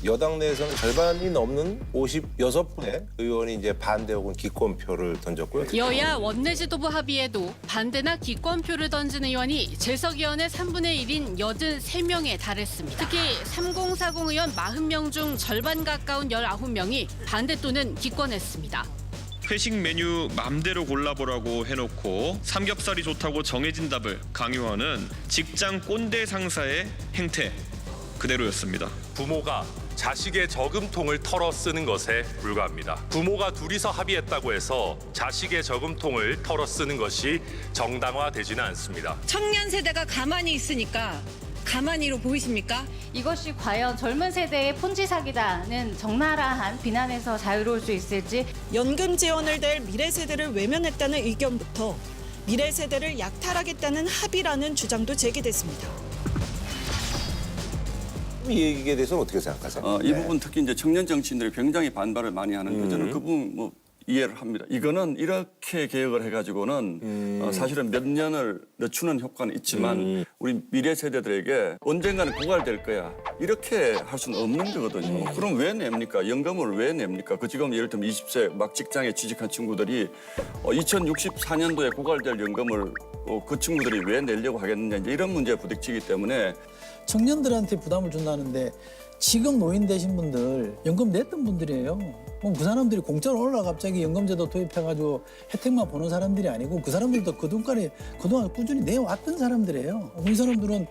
여당 내에서는 절반이 넘는 56분의 의원이 이제 반대 혹은 기권표를 던졌고요. 여야 원내지도부 합의에도 반대나 기권표를 던진 의원이 재석 의원의 3분의 1인 83명에 달했습니다. 특히 3040 의원 40명 중 절반 가까운 19명이 반대 또는 기권했습니다. 회식 메뉴 맘대로 골라보라고 해놓고 삼겹살이 좋다고 정해진 답을 강요하는 직장 꼰대 상사의 행태 그대로였습니다. 부모가 자식의 저금통을 털어 쓰는 것에 불과합니다. 부모가 둘이서 합의했다고 해서 자식의 저금통을 털어 쓰는 것이 정당화되지는 않습니다. 청년 세대가 가만히 있으니까 가만히로 보이십니까? 이것이 과연 젊은 세대의 폰지 사기다는 적나라한 비난에서 자유로울 수 있을지. 연금 지원을 댈 미래 세대를 외면했다는 의견부터 미래 세대를 약탈하겠다는 합의라는 주장도 제기됐습니다. 이 얘기에 대해서는 어떻게 생각하세요? 이 부분 특히 이제 청년 정치인들이 굉장히 반발을 많이 하는 거 저는 그 부분 뭐 이해를 합니다. 이거는 이렇게 개혁을 해가지고는 사실은 몇 년을 늦추는 효과는 있지만 우리 미래 세대들에게 언젠가는 고갈될 거야. 이렇게 할 수는 없는 거거든요. 그럼 왜 냅니까? 연금을 왜 냅니까? 그 지금 예를 들면 20세 막 직장에 취직한 친구들이 2064년도에 고갈될 연금을 그 친구들이 왜 내려고 하겠느냐 이제 이런 문제에 부딪히기 때문에 청년들한테 부담을 준다는데 지금 노인 되신 분들 연금 냈던 분들이에요. 그 사람들이 공짜로 올라 갑자기 연금제도 도입해가지고 혜택만 보는 사람들이 아니고 그 사람들도 그동안 꾸준히 내왔던 사람들이에요. 이 사람들은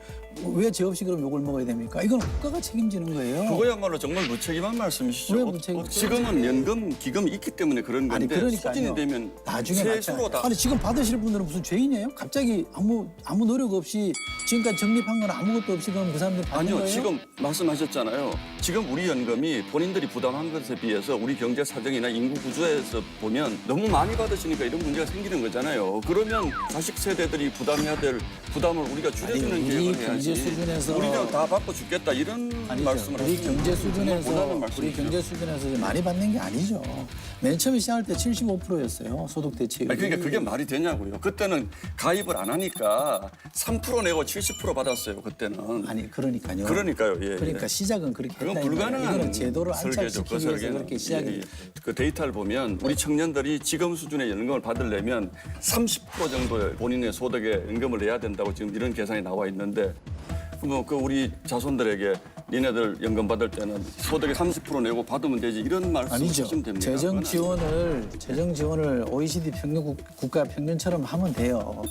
왜 죄 없이 그럼 욕을 먹어야 됩니까? 이건 국가가 책임지는 거예요. 그거야말로 정말 무책임한 말씀이시죠. 왜 무책임? 지금은 연금 기금이 있기 때문에 그런 건데 그러니까요. 소진이 되면 나중에 세수로 다. 아니 지금 받으실 분들은 무슨 죄인이에요? 갑자기 아무 노력 없이 지금까지 적립한 건 아무것도 없이 그럼 그 사람들 받는 아니요, 거예요? 지금 말씀하셨잖아요. 지금 우리 연금이 본인들이 부담한 것에 비해서 우리 경제 사정이나 인구 구조에서 보면 너무 많이 받으시니까 이런 문제가 생기는 거잖아요. 그러면 자식 세대들이 부담해야 될 부담을 우리가 줄여주는 우리 계획을 경제 해야지. 수준에서 우리가 다 받고 죽겠다 이런 말씀을 우리 하시면 경제 수준에서 못하는 우리 말씀이죠. 경제 수준에서 많이 받는 게 아니죠. 맨 처음에 시작할 때 75%였어요. 소득 대체율이. 그러니까 그게 말이 되냐고요. 그때는 가입을 안 하니까 3% 내고 70% 받았어요. 그때는. 아니 그러니까요. 그러니까요. 예, 그러니까 예. 시작은 그렇게 그건 했다는 거예요. 불가능한 이거는 제도를 설계죠. 안착시키기 위해서 설계는. 그렇게 시작이 예, 예. 그 데이터를 보면 우리 청년들이 지금 수준의 연금을 받으려면 30% 정도의 본인의 소득에 연금을 내야 된다고 지금 이런 계산이 나와 있는데 그 우리 자손들에게 니네들 연금 받을 때는 소득의 30% 내고 받으면 되지 이런 말씀 아니죠. 하시면 됩니다. 재정 지원을 OECD 평균 국가 평균처럼 하면 돼요.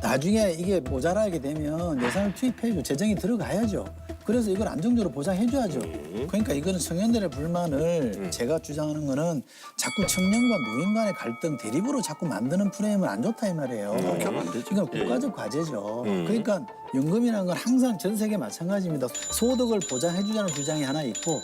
나중에 이게 모자라게 되면 예산을 투입해야죠. 재정이 들어가야죠. 그래서 이걸 안정적으로 보장해줘야죠. 그러니까 이거는 청년들의 불만을 제가 주장하는 거는 자꾸 청년과 노인 간의 갈등, 대립으로 자꾸 만드는 프레임은 안 좋다 이 말이에요. 그렇게 하면 안 되죠. 이건 국가적 과제죠. 그러니까 연금이라는 건 항상 전 세계 마찬가지입니다. 소득을 보장해주자는 주장이 하나 있고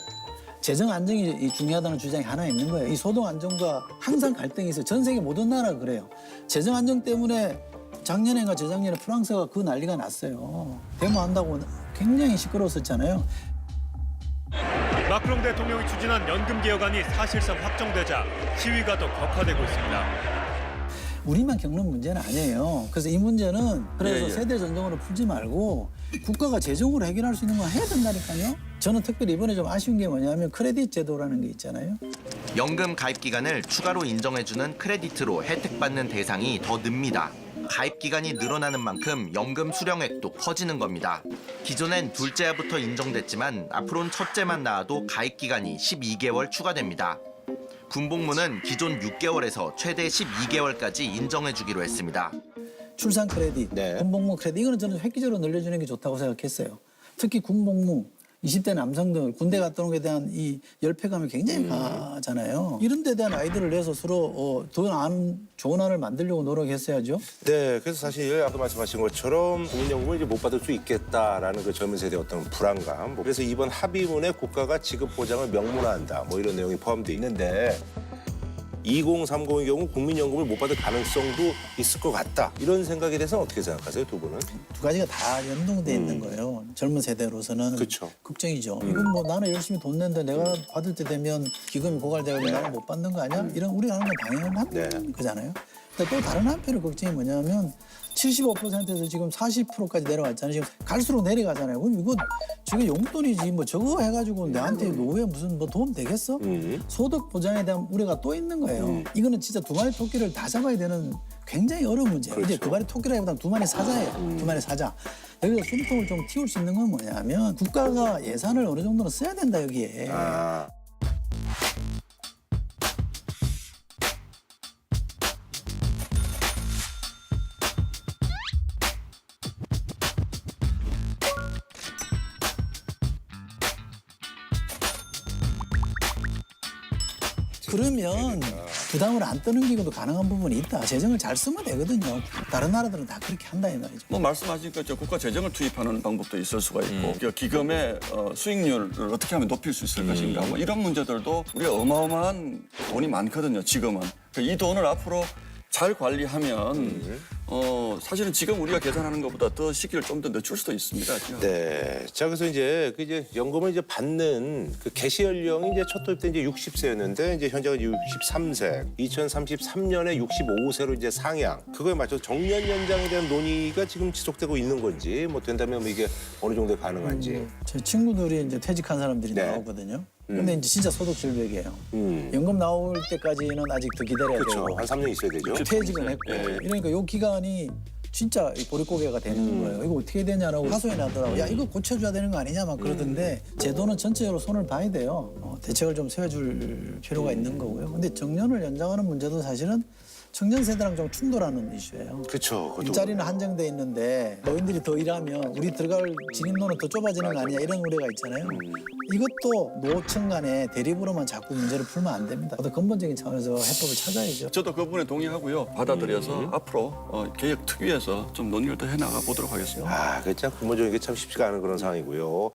재정 안정이 중요하다는 주장이 하나 있는 거예요. 이 소득 안정과 항상 갈등이 있어요. 전 세계 모든 나라가 그래요. 재정 안정 때문에 작년인가 재작년에 프랑스가 그 난리가 났어요. 데모한다고 굉장히 시끄러웠었잖아요. 마크롱 대통령이 추진한 연금 개혁안이 사실상 확정되자 시위가 더 격화되고 있습니다. 우리만 겪는 문제는 아니에요. 그래서 이 문제는 그래서 세대 전쟁으로 풀지 말고 국가가 재정으로 해결할 수 있는 건 해야 된다니까요. 저는 특별히 이번에 좀 아쉬운 게 뭐냐면 크레딧 제도라는 게 있잖아요. 연금 가입 기간을 추가로 인정해주는 크레디트로 혜택받는 대상이 더 늡니다. 가입 기간이 늘어나는 만큼 연금 수령액도 커지는 겁니다. 기존엔 둘째부터 인정됐지만 앞으로는 첫째만 낳아도 가입 기간이 12개월 추가됩니다. 군복무는 기존 6개월에서 최대 12개월까지 인정해주기로 했습니다. 출산 크레딧, 군복무 크레딧 이거는 저는 획기적으로 늘려주는 게 좋다고 생각했어요. 특히 군복무 20대 남성들 군대 갔다 온 게 대한 이 열패감이 굉장히 가잖아요. 이런 데 대한 아이디어를 내서 서로 더 좋은 안을 만들려고 노력했어야죠. 네, 그래서 사실 아까 말씀하신 것처럼 국민연금을 이제 못 받을 수 있겠다라는 그 젊은 세대의 어떤 불안감. 그래서 이번 합의문에 국가가 지급 보장을 명문화한다. 뭐 이런 내용이 포함되어 있는데 2030의 경우 국민연금을 못 받을 가능성도 있을 것 같다. 이런 생각에 대해서는 어떻게 생각하세요, 두 분은? 두 가지가 다 연동돼 있는 거예요. 젊은 세대로서는 그쵸. 걱정이죠. 이건 뭐 나는 열심히 돈 낸데 내가 받을 때 되면 기금이 고갈되고 나는 못 받는 거 아니야? 이런 우리가 하는 건 당연한 거잖아요. 근데 또 다른 한편의 걱정이 뭐냐면 75%에서 지금 40%까지 내려왔잖아요. 지금 갈수록 내려가잖아요. 그럼 이거 저게 용돈이지 뭐 저거 해가지고 나한테 노후에 무슨 뭐 도움 되겠어? 소득 보장에 대한 우려가 또 있는 거예요. 이거는 진짜 두 마리 토끼를 다 잡아야 되는 굉장히 어려운 문제예요. 그렇죠. 이제 두 마리 토끼라기보다는 두 마리 사자예요. 두 마리 사자. 여기서 숨통을 좀 틔울 수 있는 건 뭐냐면 국가가 예산을 어느 정도는 써야 된다 여기에. 아. 그러면 부담을 안 떠넘기고도 가능한 부분이 있다. 재정을 잘 쓰면 되거든요. 다른 나라들은 다 그렇게 한다 이 말이죠. 뭐 말씀하신 것처럼 국가 재정을 투입하는 방법도 있을 수가 있고 기금의 수익률을 어떻게 하면 높일 수 있을 것인가 뭐 이런 문제들도 우리가 어마어마한 돈이 많거든요. 지금은 이 돈을 앞으로 잘 관리하면 사실은 지금 우리가 계산하는 것보다 더 시기를 좀 더 늦출 수도 있습니다. 지금. 네. 자, 그래서 이제 연금을 이제 받는 그 개시 연령이 이제 첫 도입 때 이제 60세였는데 이제 현재가 63세. 2033년에 65세로 이제 상향. 그거에 맞춰서 정년 연장에 대한 논의가 지금 지속되고 있는 건지 뭐 된다면 뭐 이게 어느 정도 가능한지. 제 친구들이 이제 퇴직한 사람들이 네. 나오거든요. 근데 이제 진짜 소득 절벽이에요. 연금 나올 때까지는 아직 더 기다려야 그렇죠. 되고 한 3년 있어야 되죠. 퇴직은 했고 이러니까 이 기간이 진짜 보릿고개가 되는 거예요. 이거 어떻게 되냐라고 하소연이 나더라고요. 야 이거 고쳐줘야 되는 거 아니냐 막 그러던데 제도는 전체적으로 손을 봐야 돼요. 대책을 좀 세워줄 필요가 있는 거고요. 근데 정년을 연장하는 문제도 사실은 청년 세대랑 좀 충돌하는 이슈예요. 그렇죠. 그것도 일자리는 한정돼 있는데 노인들이 더 일하면 우리 들어갈 진입로는 더 좁아지는 거 아니냐 이런 우려가 있잖아요. 이것도 노청 간의 대립으로만 자꾸 문제를 풀면 안 됩니다. 더 근본적인 차원에서 해법을 찾아야죠. 저도 그 부분에 동의하고요. 받아들여서 앞으로 개혁 특위에서 좀 논의를 더 해나가 보도록 하겠습니다. 아, 그참 근본적인 게 참 쉽지가 않은 그런 상황이고요.